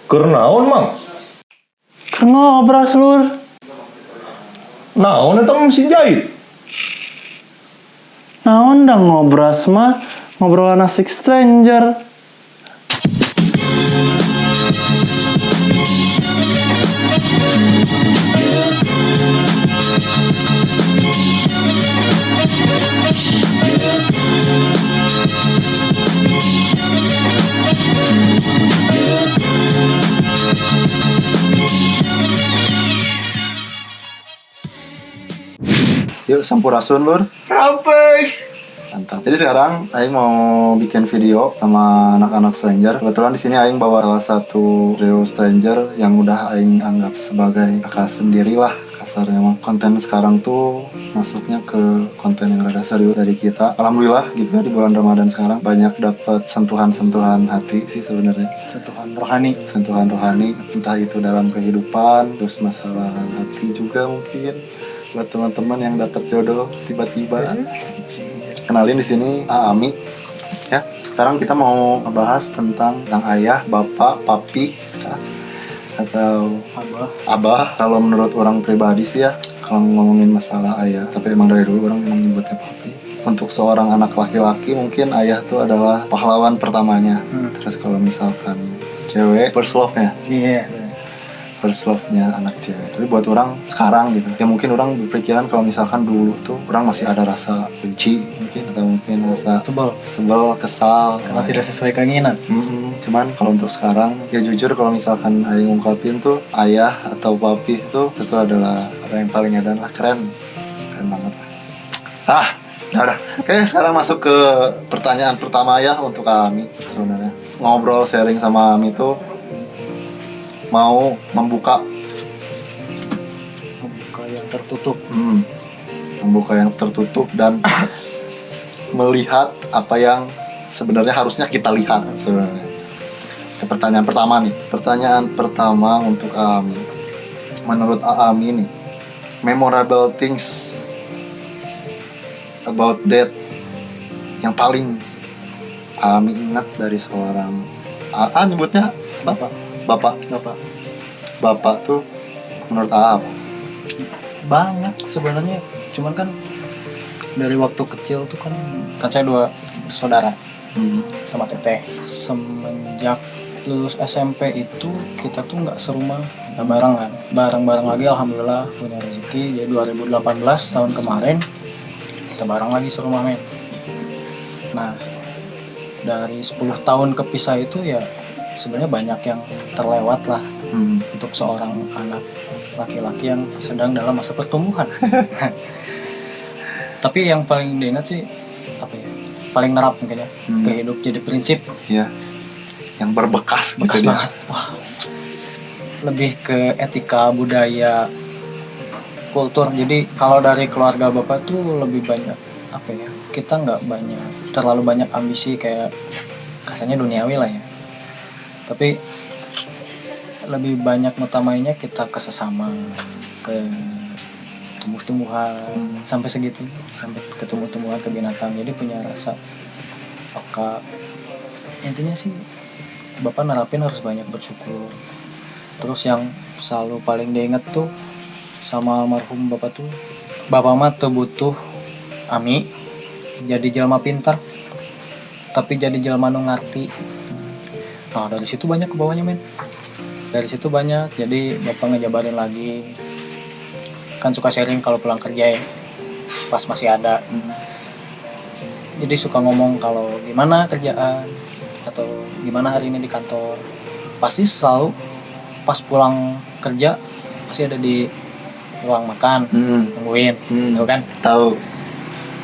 Kernaon mang? Keur ngobras lur. Naon eta mesin jahit? Naon dah ngobras mah ngobrolan asik stranger. Yuk sampurasun lur. Sampai. Mantap. Jadi sekarang Aing mau bikin video sama anak-anak stranger. Kebetulan di sini Aing bawa salah satu trio stranger yang udah Aing anggap sebagai kakak sendiri lah kasarnya mah. Konten sekarang tuh masuknya ke konten yang rada serius dari kita. Alhamdulillah gitu ya, di bulan Ramadan sekarang banyak dapat sentuhan-sentuhan hati sih sebenarnya. Sentuhan rohani. Sentuhan rohani, entah itu dalam kehidupan, terus masalah hati juga mungkin. Buat teman-teman yang dapat jodoh tiba-tiba. Kenalin di sini Ami. Ya, sekarang kita mau ngebahas tentang ayah, bapak, papi, ya, atau abah. Kalau menurut orang pribadi sih ya, kalau ngomongin masalah ayah, tapi emang dari dulu orang memang nyebutnya papi. Untuk seorang anak laki-laki mungkin ayah tuh adalah pahlawan pertamanya. Terus kalau misalkan cewek, first love-nya. Iya. First love-nya anak cewek. Tapi buat orang sekarang gitu, ya mungkin orang berpikiran kalau misalkan dulu tuh orang masih ada rasa benci mungkin, atau mungkin rasa sebel, kesal Kalau tidak sesuai keinginan. Cuman kalau untuk sekarang ya jujur kalau misalkan Aing ungkapin tuh ayah atau papi itu adalah orang yang paling edan lah, keren banget lah. Udah. Oke, sekarang masuk ke pertanyaan pertama ya untuk Ami. Sebenarnya ngobrol sharing sama Ami tuh mau membuka yang tertutup. Membuka yang tertutup dan melihat apa yang sebenarnya harusnya kita lihat sebenarnya. Pertanyaan pertama nih. Pertanyaan pertama untuk Ami. Menurut Ami nih, memorable things about that yang paling Ami ingat dari seorang nyebutnya Bapak tuh menurut apa? Banyak sebenarnya, cuman kan dari waktu kecil tuh kan saya 2 saudara sama teteh. Semenjak lulus SMP itu kita tuh nggak serumah, nggak bareng lagi. Alhamdulillah punya rezeki, jadi 2018 tahun kemarin kita bareng lagi serumah men. Nah dari 10 tahun kepisah itu ya sebenarnya banyak yang terlewat lah untuk seorang anak laki-laki yang sedang dalam masa pertumbuhan. Tapi yang paling diingat sih apa ya? Paling nerap mungkin ya, ke hidup jadi prinsip. Ya. Yang berbekas bekas gitu banget. Wah. Lebih ke etika, budaya, kultur. Jadi kalau dari keluarga bapak tuh lebih banyak apa ya? Kita nggak terlalu banyak ambisi kayak kasarnya duniawi lah ya. Tapi lebih banyak utamanya kita ke sesama, ke tumbuh-tumbuhan, sampai segitu, sampai ke tumbuh-tumbuhan, ke binatang. Jadi punya rasa peka. Intinya sih bapak nerapin harus banyak bersyukur. Terus yang selalu paling diingat tuh sama almarhum bapak tuh, bapak mah tuh butuh Ami jadi jelma pintar, tapi jadi jelma nu ngarti. Nah dari situ banyak kebawahnya men. Dari situ banyak, jadi bapak ngejabarin lagi. Kan suka sharing kalau pulang kerja ya, pas masih ada. Jadi suka ngomong kalau gimana kerjaan, atau gimana hari ini di kantor. Pasti selalu pas pulang kerja, pasti ada di ruang makan, nungguin, tahu kan? Tahu.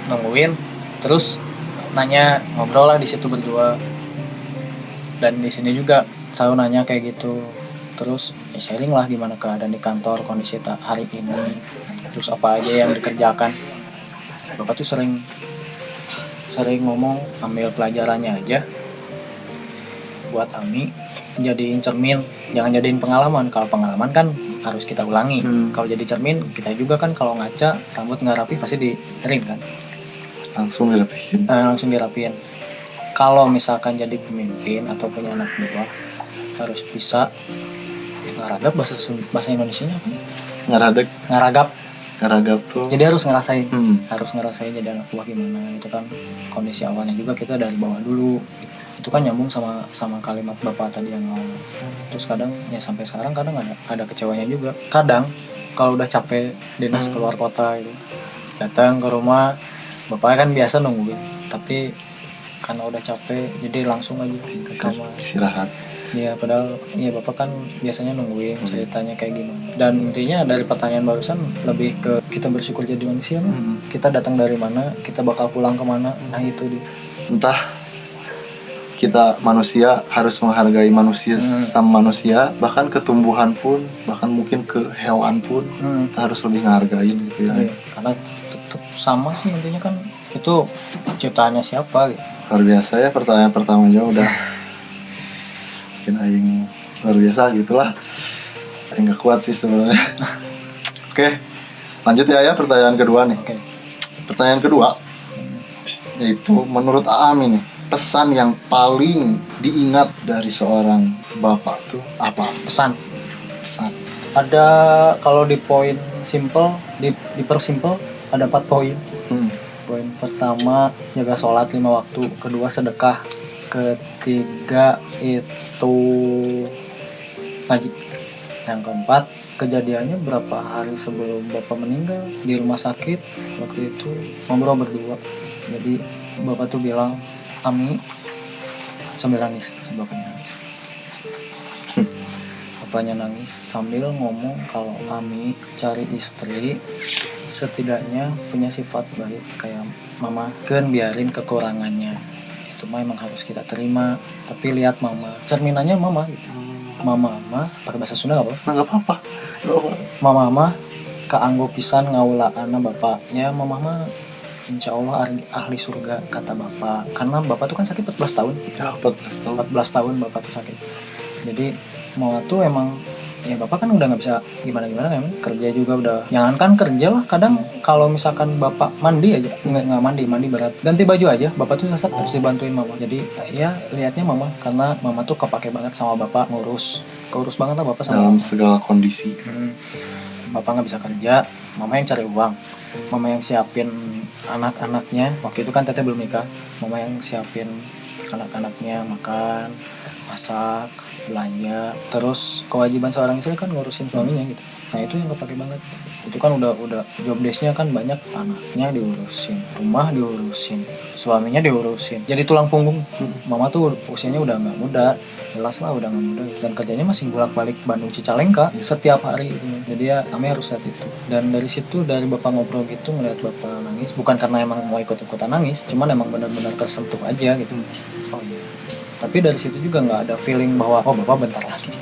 Nungguin, terus nanya, ngobrol lah di situ berdua. Dan di sini juga selalu nanya kayak gitu. Terus ya sharing lah gimana keadaan di kantor, kondisi hari ini, terus apa aja yang dikerjakan. Bapak tuh sering ngomong, ambil pelajarannya aja buat Ami, jadiin cermin, jangan jadiin pengalaman. Kalau pengalaman kan harus kita ulangi. Kalau jadi cermin, kita juga kan kalau ngaca rambut nggak rapi pasti diterin kan, langsung dirapiin. Kalau misalkan jadi pemimpin atau punya anak buah, harus bisa ngaragap bahasa Indonesianya apa? Ngaradek, Ngaragap. ngaragap tuh. Jadi harus ngerasain, Hmm. harus ngerasain jadi anak buah gimana itu kan. Kondisi awalnya juga kita dari bawah dulu. Itu kan nyambung sama kalimat bapak tadi yang awal. Terus kadang ya sampai sekarang kadang ada kecewanya juga. Kadang kalau udah capek dinas keluar kota gitu, datang ke rumah bapaknya kan biasa nungguin, tapi karena udah capek jadi langsung aja ke kamar. Istirahat. Ya padahal ya bapak kan biasanya nungguin ceritanya kayak gimana. Dan intinya dari pertanyaan barusan lebih ke kita bersyukur jadi manusia lah. Kita datang dari mana, kita bakal pulang kemana, nah itu dia. Entah kita manusia harus menghargai manusia sama manusia, bahkan ketumbuhan pun, bahkan mungkin ke hewan pun kita harus lebih menghargain gitu ya. Iya, karena tetap sama sih intinya kan itu ciptaannya siapa gitu. Luar biasa ya, pertanyaan pertamanya udah bikin aing luar biasa gitulah. Aing gak kuat sih sebenarnya. Oke, lanjut ya pertanyaan kedua nih. Oke. Pertanyaan kedua yaitu menurut Aam ini pesan yang paling diingat dari seorang bapak tuh apa? Pesan Pesan. ada kalau di poin simple dipersimpel ada 4 poin. Poin pertama jaga sholat 5 waktu, kedua sedekah, ketiga itu ngaji, yang keempat kejadiannya berapa hari sebelum bapak meninggal di rumah sakit waktu itu ngobrol berdua. Jadi bapak tuh bilang Ami sambil nangis, bapaknya nangis. Bapaknya nangis sambil ngomong kalau Ami cari istri setidaknya punya sifat baik kayak mama, kan biarin kekurangannya itu mah emang harus kita terima, tapi lihat mama, cerminannya mama gitu. Mama pakai bahasa Sunda nggak apa? Nggak apa-apa. Mama keanggo pisan ngaula anak bapak ya, mama insya Allah ahli surga kata bapak, karena bapak tuh kan sakit 14 tahun Ya 14 tahun. 14 tahun bapak tuh sakit. Jadi mama tuh emang ya bapak kan udah nggak bisa gimana kan, kerja juga udah jangankan kerja lah, kadang kalau misalkan bapak mandi aja nggak mandi berat, ganti baju aja bapak tuh sesat harus dibantuin mama. Jadi ya lihatnya mama, karena mama tuh kepake banget sama bapak, ngurus banget lah bapak sama Dalam mama. segala kondisi. Bapak nggak bisa kerja, mama yang cari uang, mama yang siapin anak-anaknya. Waktu itu kan teteh belum nikah, mama yang siapin anak-anaknya makan, masak, belanja. Terus kewajiban seorang istri kan ngurusin suaminya gitu. Nah itu yang kepake banget. Itu kan udah job desk-nya kan banyak, anaknya diurusin, rumah diurusin, suaminya diurusin. Jadi tulang punggung. Mama tuh usianya udah nggak muda, jelas lah udah nggak muda. Dan kerjanya masih bolak-balik Bandung Cicalengka setiap hari gitu. Jadi ya kami harus lihat itu. Dan dari situ dari bapak ngobrol gitu ngeliat bapak nangis, bukan karena emang mau ikut-ikutan nangis, cuman emang benar-benar tersentuh aja gitu. Oh iya. Tapi dari situ juga nggak ada feeling bahwa oh bapak bentar lagi,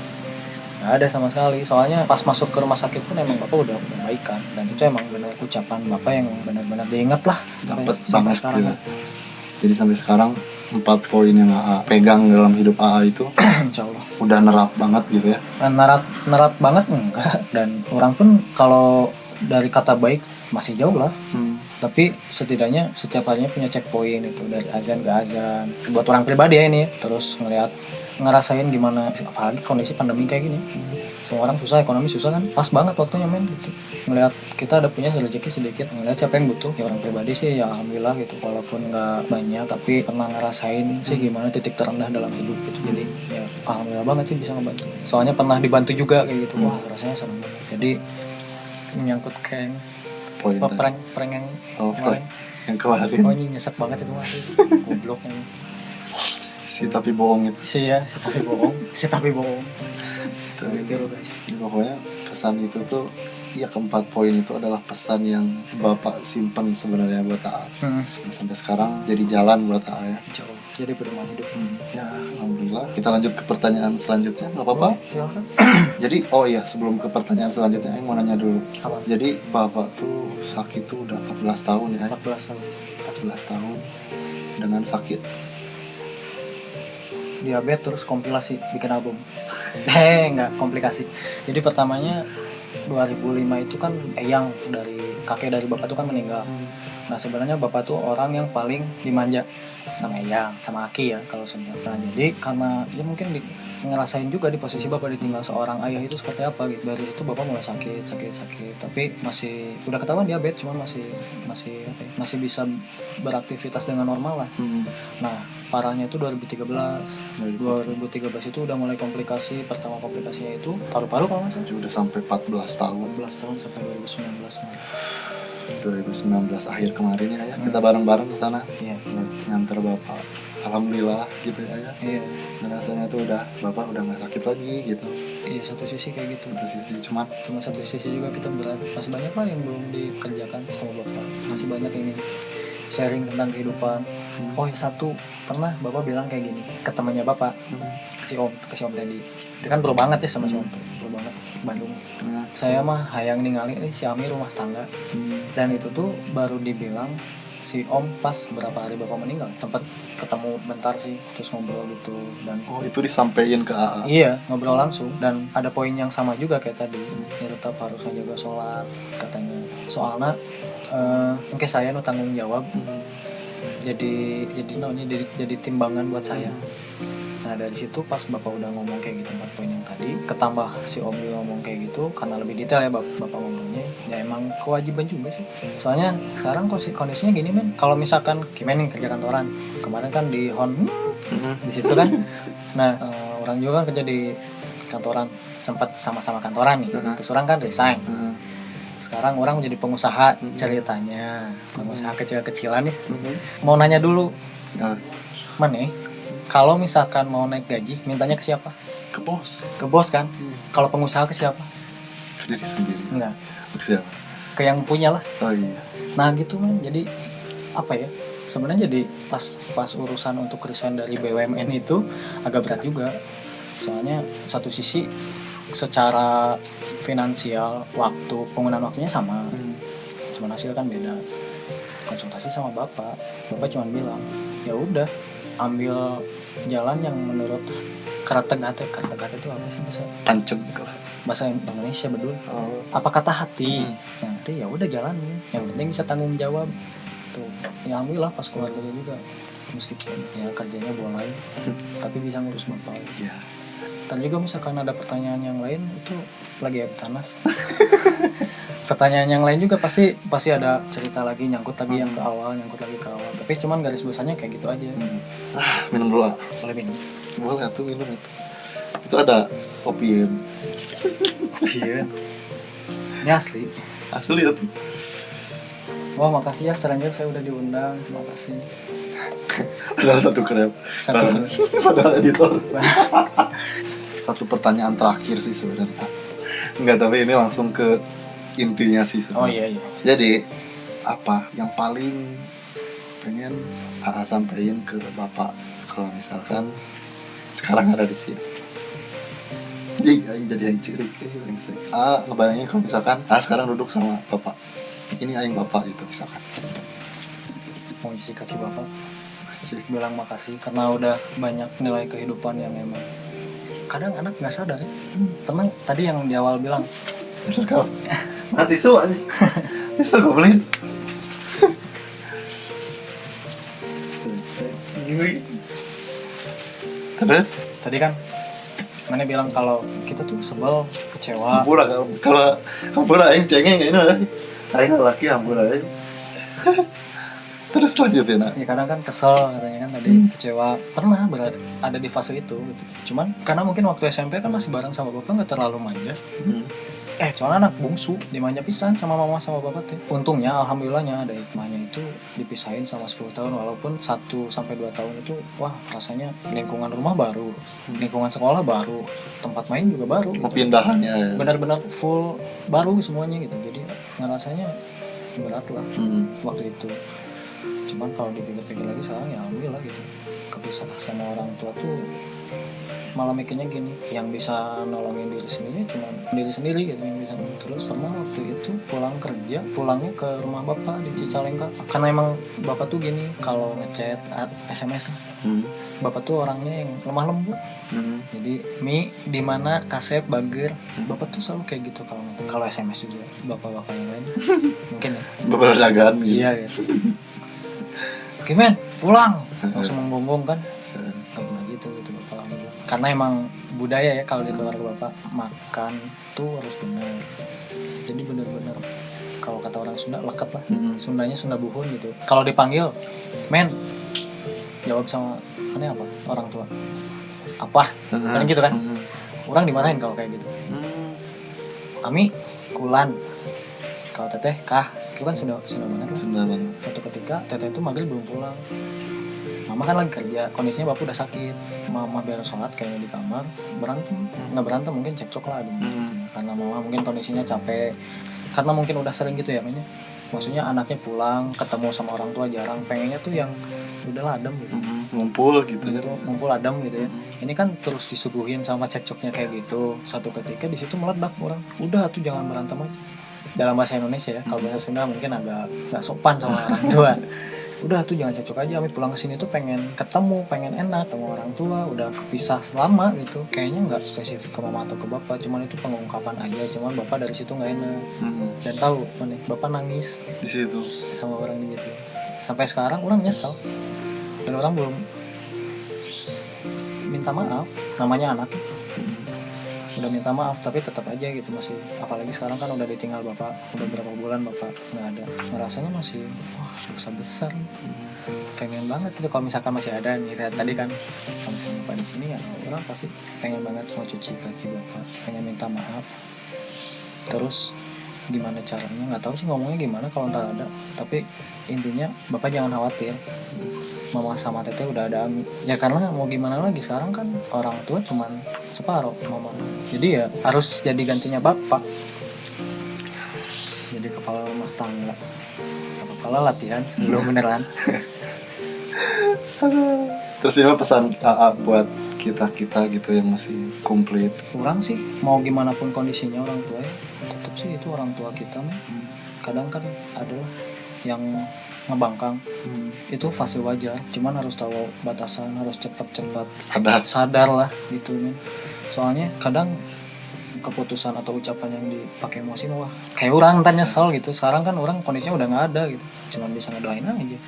nggak ada sama sekali. Soalnya pas masuk ke rumah sakit pun emang bapak udah baikan, dan itu emang benar ucapan bapak yang benar-benar diingat lah sampai sekarang. Gitu. Jadi sampai sekarang 4 poin yang AA pegang dalam hidup AA itu Insya Allah udah nerap banget gitu ya. nerap banget enggak. Dan orang pun kalau dari kata baik masih jauh lah. Tapi setidaknya setiap harinya punya checkpoint itu, dari azan ke azan. Buat orang pribadi ya ini, terus ngerasain gimana, apalagi kondisi pandemi kayak gini. Semua orang susah, ekonomi susah kan, pas banget waktunya men gitu. Ngelihat kita ada punya rezeki sedikit, ngelihat siapa yang butuh. Ya orang pribadi sih ya alhamdulillah gitu, walaupun nggak banyak tapi pernah ngerasain sih gimana titik terendah dalam hidup gitu. Jadi ya alhamdulillah banget sih bisa ngebantu. Soalnya pernah dibantu juga kayak gitu, wah rasanya seneng banget. Jadi menyangkut kayak Poin prank yang kemarin. yang kemarin Oh ini nyesek banget itu mah, goblok ini. si tapi bohong itu. Si tapi bohong. Ditiru guys. Jadi pokoknya pesan itu tuh ya, keempat poin itu adalah pesan yang bapak simpen sebenarnya buat AA. Dan sampai sekarang jadi jalan buat AA ya. Jauh. Jadi pedoman hidup. Ya alhamdulillah. Kita lanjut ke pertanyaan selanjutnya, nggak apa-apa? Silakan. Jadi oh iya, sebelum ke pertanyaan selanjutnya yang mau nanya dulu. Apa? Jadi bapak tuh sakit tuh udah 14 tahun ya. 14 tahun. 14 tahun dengan sakit. Diabetes terus kompilasi bikin album. Enggak komplikasi. Jadi pertamanya 2005 itu kan eyang dari kakek dari bapak tuh kan meninggal. Nah sebenarnya bapak tuh orang yang paling dimanja sama eyang, sama aki ya kalau sebenarnya. Nah jadi karena ya mungkin ngerasain juga di posisi bapak ditinggal seorang ayah itu seperti apa gitu. Dari situ bapak mulai sakit, tapi masih udah ketahuan diabetes, cuma masih apa ya, masih bisa beraktivitas dengan normal lah. Nah parahnya itu 2013 itu udah mulai komplikasi. Pertama komplikasinya itu paru-paru kalau nggak salah. Udah sampai 14 tahun 14 tahun sampai 2019. 2019 akhir kemarin ya, kita bareng-bareng ke sana. Iya. Nganter bapak. Alhamdulillah gitu ya. Iya. Rasanya tuh bapak udah nggak sakit lagi gitu. Iya satu sisi kayak gitu. Satu sisi cuma Satu sisi juga kita berat. Masih banyak lah yang belum dikerjakan sama bapak. Masih banyak yang ingin sharing tentang kehidupan. Oh ya satu pernah bapak bilang kayak gini ke temannya bapak, ke si om tadi. Dia kan bro banget ya sama si om, bro banget Bandung. Saya mah hayang ningali si Ami rumah tangga. Dan itu tuh baru dibilang si om pas berapa hari bapak meninggal, tempat ketemu bentar sih, terus ngobrol gitu. Dan itu disampaikan ke AA. iya ngobrol langsung. Dan ada poin yang sama juga kayak tadi, ya tetap harus menjaga sholat katanya. Soalnya mungkin saya nu tanggung jawab, jadi timbangan buat saya. Nah dari situ pas bapak udah ngomong kayak gitu 4 poin yang tadi, ketambah si om juga ngomong kayak gitu, karena lebih detail ya bapak ngomongnya, ya emang kewajiban juga sih. Soalnya sekarang kondisinya gini men, kalau misalkan gimana nih kerja kantoran, kemarin kan di Hon di situ kan, nah orang juga kan kerja di kantoran, sempat sama-sama kantoran nih, terus orang kan resign. Sekarang orang menjadi pengusaha ceritanya, pengusaha kecil-kecilan ya. Mau nanya dulu, mana? Kalau misalkan mau naik gaji, mintanya ke siapa? Ke bos. Ke bos kan? Kalau pengusaha ke siapa? Ke diri sendiri. Enggak. Ke siapa? Ke yang punya lah. Oh iya. Nah gitu kan, jadi apa ya? Sebenarnya jadi pas urusan untuk resign dari BUMN itu agak berat juga. Soalnya satu sisi secara finansial, penggunaan waktunya sama, cuma hasil kan beda. Konsultasi sama bapak cuma bilang ya udah ambil jalan yang menurut Kartegate itu apa sih bahasa Indonesia bedul? Apa kata hati? Nanti ya udah jalanin, yang penting bisa tanggung jawab tuh. Ya alhamdulillah pas keluarganya juga, meskipun ya kerjanya boleh tapi bisa ngurus bapak. Iya. Dan juga misalkan ada pertanyaan yang lain, itu lagi air panas. Pertanyaan yang lain juga pasti ada cerita lagi, nyangkut lagi yang ke awal. Tapi cuman garis besarnya kayak gitu aja. Minum dulu. Boleh minum? Boleh tuh minum itu. Itu ada kopi. Iya. Ini asli. Asli ya tuh. Wah makasih ya, stranger saya udah diundang. Terima kasih. Padahal satu krep. Padahal editor. Satu pertanyaan terakhir sih sebenarnya. Enggak, tapi ini langsung ke intinya sih sebenarnya. Oh iya. Jadi apa yang paling pengen AA sampaikan ke bapak kalau misalkan sekarang ada di sini? Jadi yang cilik ngebayangin kalau misalkan sekarang duduk sama bapak. Ini aing bapak gitu misalkan. Mau isi kaki bapak. Bilang makasih karena udah banyak nilai kehidupan yang emang kadang anak nggak sadar ya. Tenang tadi yang di awal bilang kau mati su aja tisu gue beliin terus tadi kan mana bilang kalau kita tuh sebel, kecewa. Hampura kalau hampura aing cengeng ini aing laki hampura aing. Terus lanjutin ya kadang kan kesel katanya kan tadi, kecewa, pernah ada di fase itu gitu. Cuman karena mungkin waktu SMP kan masih bareng sama bapak, nggak terlalu manja. Soalnya anak bungsu dimanja pisan sama mama sama bapak tuh. Untungnya alhamdulillahnya ada hikmahnya itu dipisahin sama 10 tahun, walaupun 1-2 tahun itu wah rasanya lingkungan rumah baru, lingkungan sekolah baru, tempat main juga baru gitu. Pindahannya Benar-benar full baru semuanya gitu. Jadi ngerasanya berat lah waktu itu. Cuman kalau dipikir-pikir lagi sekarang ya alhamdulillah gitu, kepisah sama orang tua tuh malah mikirnya gini, yang bisa nolongin diri sendiri cuma diri sendiri gitu yang bisa. Terus pernah waktu itu pulang kerja, pulangnya ke rumah bapak di Cicalengka, karena emang bapak tuh gini, kalau ngechat SMS bapak tuh orangnya yang lemah lembut. Jadi Mi di mana Kasep Bager, bapak tuh selalu kayak gitu kalau SMS juga bapak-bapak yang lain mungkin ya beberapa dagangan gitu. iya gitu. Oke men, pulang langsung menggonggong kan, nggak pernah gitu bapak lagi. Karena emang budaya ya kalau di keluarga bapak makan tuh harus benar. Jadi benar-benar kalau kata orang Sunda leket lah. Sundanya Sunda buhun gitu. Kalau dipanggil men, jawab sama mana apa orang tua apa kan gitu kan. Orang dimarahin kalau kayak gitu. Ami kulan, kalau teteh kah, itu kan sudah banget lah. Sudah banget. Satu ketika teteh itu maghrib belum pulang, mama kan lagi kerja, kondisinya bapak udah sakit. Mama beres sholat kayaknya di kamar, nggak berantem mungkin cekcok lah karena mama mungkin kondisinya capek, karena mungkin udah sering gitu ya mainnya. Maksudnya anaknya pulang ketemu sama orang tua jarang, pengennya tuh yang udahlah adem gitu. Ngumpul gitu ya. Ngumpul adem gitu ya. Ini kan terus disuguhin sama cekcoknya kayak gitu. Satu ketika di situ meledak orang. Udah tuh jangan berantem aja. Dalam bahasa Indonesia ya, kalau bahasa Sunda mungkin agak nggak sopan sama orang tua. Udah tuh jangan cekcok aja, Ami pulang ke sini tuh pengen ketemu, pengen enak sama orang tua, udah kepisah selama gitu. Kayaknya nggak spesifik ke mama atau ke bapak, cuman itu pengungkapan aja, cuman bapak dari situ nggak enak. Dan tahu mana bapak nangis Di situ. sama orang gitu. Sampai sekarang orang nyesel. Dan orang belum minta maaf, namanya anak. Udah minta maaf tapi tetap aja gitu masih, apalagi sekarang kan udah ditinggal bapak, udah berapa bulan bapak nggak ada, rasanya masih wah dosa besar. Pengen banget itu kalau misalkan masih ada nih tadi kan, kalau misalkan bapak di sini ya orang pasti pengen banget mau cuci kaki bapak, pengen minta maaf. Terus gimana caranya nggak tahu sih ngomongnya gimana kalau ntar ada, tapi intinya bapak jangan khawatir, mama sama teteh udah ada Ami. Ya karena mau gimana lagi, sekarang kan orang tua cuman separuh mama, jadi ya harus jadi gantinya bapak, jadi kepala rumah tangga. Kepala latihan sebelum beneran. Terus ini pesan AA buat kita gitu yang masih komplit. Kurang sih, mau gimana pun kondisinya orang tua ya, tetap sih itu orang tua kita mah. Kadang kan adalah yang ngebangkang, itu fase wajar, cuman harus tahu batasan, harus cepat sadar lah gitu men. Soalnya kadang keputusan atau ucapan yang dipakai emosi wah kayak orang ntar nyesel gitu. Sekarang kan orang kondisinya udah nggak ada gitu, cuman bisa ngedoain aja gitu.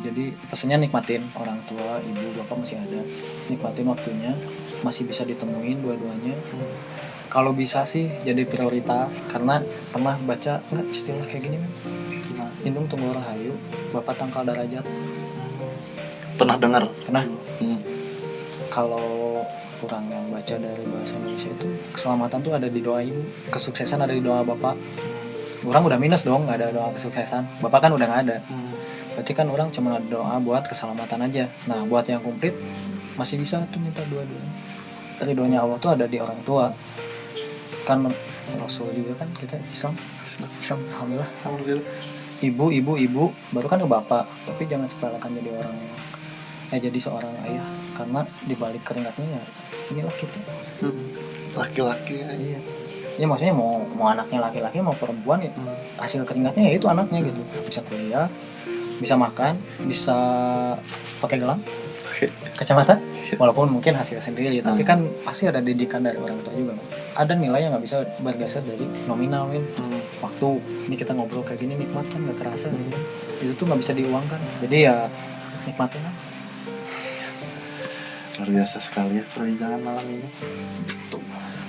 Jadi pesannya nikmatin orang tua, ibu bapak masih ada, nikmatin waktunya, masih bisa ditemuin dua-duanya. Kalau bisa sih jadi prioritas, karena pernah baca nggak istilah kayak gini men, indung tunggu rahayu bapak tangkal darajat. Pernah dengar? Pernah. Kalau kurang yang baca dari bahasa Indonesia itu, keselamatan tuh ada di doa ibu, kesuksesan ada di doa bapak. Orang udah minus dong, nggak ada doa kesuksesan, bapak kan udah nggak ada. Berarti kan orang cuma ada doa buat keselamatan aja. Nah buat yang komplit masih bisa tuh minta dua-duanya. Ridhonya Allah tuh ada di orang tua. Kan Rasul juga kan, kita Islam alhamdulillah. Ibu baru kan ke bapak, tapi jangan sepelekan jadi orang jadi seorang ayah, karena dibalik keringatnya ya inilah kita. Laki-laki ya. Iya. Ya maksudnya mau anaknya laki-laki mau perempuan ya, hasil keringatnya ya itu anaknya gitu. Bisa kuliah, bisa makan, bisa pakai gelang, kacamata, walaupun mungkin hasil sendiri, tapi kan pasti ada didikan dari orang tua juga. Ada nilai yang nggak bisa bergeser dari nominal Win. Waktu ini kita ngobrol kayak gini nikmat kan, nggak kerasa gitu. Itu tuh nggak bisa diuangkan, jadi ya nikmatin aja. Luar biasa sekali ya perbincangan malam ini. Tuh,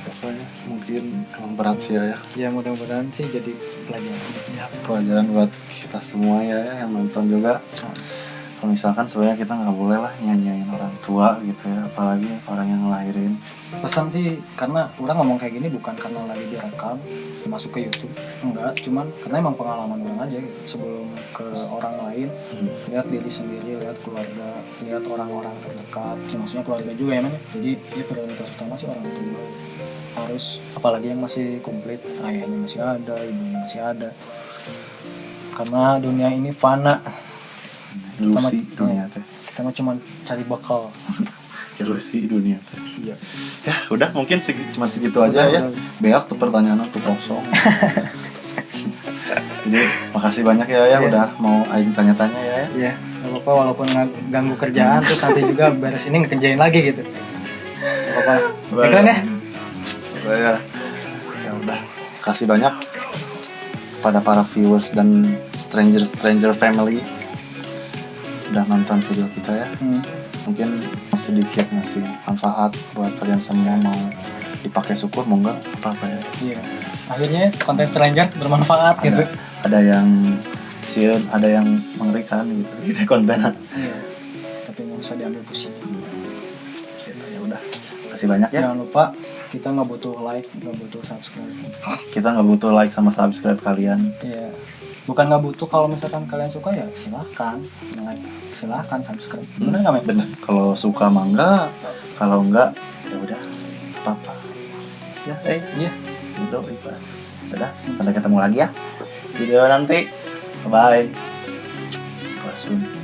pokoknya mungkin emang berat sih ya. Ya mudah-mudahan sih jadi pelajaran. Ya, pelajaran buat kita semua ya yang nonton juga. Kalau misalkan sebenarnya kita nggak boleh lah nyanyain orang tua gitu ya, apalagi orang yang ngelahirin. Pesan sih, karena orang ngomong kayak gini bukan karena lagi direkam masuk ke YouTube, enggak, cuman karena emang pengalaman orang aja gitu. Sebelum ke orang lain, lihat diri sendiri, lihat keluarga, lihat orang-orang terdekat, maksudnya keluarga juga ya men. Jadi ya prioritas utama sih orang tua. Harus, apalagi yang masih komplit, ayahnya masih ada, ibunya masih ada. Karena dunia ini fana. Ilusi dunia teh. Kita mah cuma cari bekal. ilusi dunia. Iya. Ya udah mungkin cuma segitu aja ya. Udah. Beak tuh pertanyaan tuh kosong. Jadi makasih banyak ya udah mau aing tanya-tanya ya. Iya, nggak apa-apa walaupun ganggu kerjaan terus nanti juga beres ini ngekerjain lagi gitu. Nggak apa-apa. Ya kan ya? Ya udah. Kasih banyak kepada para viewers dan stranger family udah nonton video kita ya. Mungkin sedikit ngasih manfaat buat kalian semua, mau dipakai syukur mau enggak apa-apa ya. Iya. Akhirnya konten stranger bermanfaat gitu. Ada yang sieun, ada yang mengerikan gitu. Kita konten. Iya. Tapi nggak usah diambil pusing. Gitu, ya udah. Kasih banyak ya. Jangan lupa kita nggak butuh like, nggak butuh subscribe. Kita nggak butuh like sama subscribe kalian. Iya. Bukan nggak butuh, kalau misalkan kalian suka ya silahkan like, silahkan subscribe. Bener nggak, Men? Bener. Kalau suka mah enggak, kalau enggak ya udah apa-apa. Ya, Iya. itu ikhlas. Udah, sampai ketemu lagi ya video nanti. Bye. Sekolah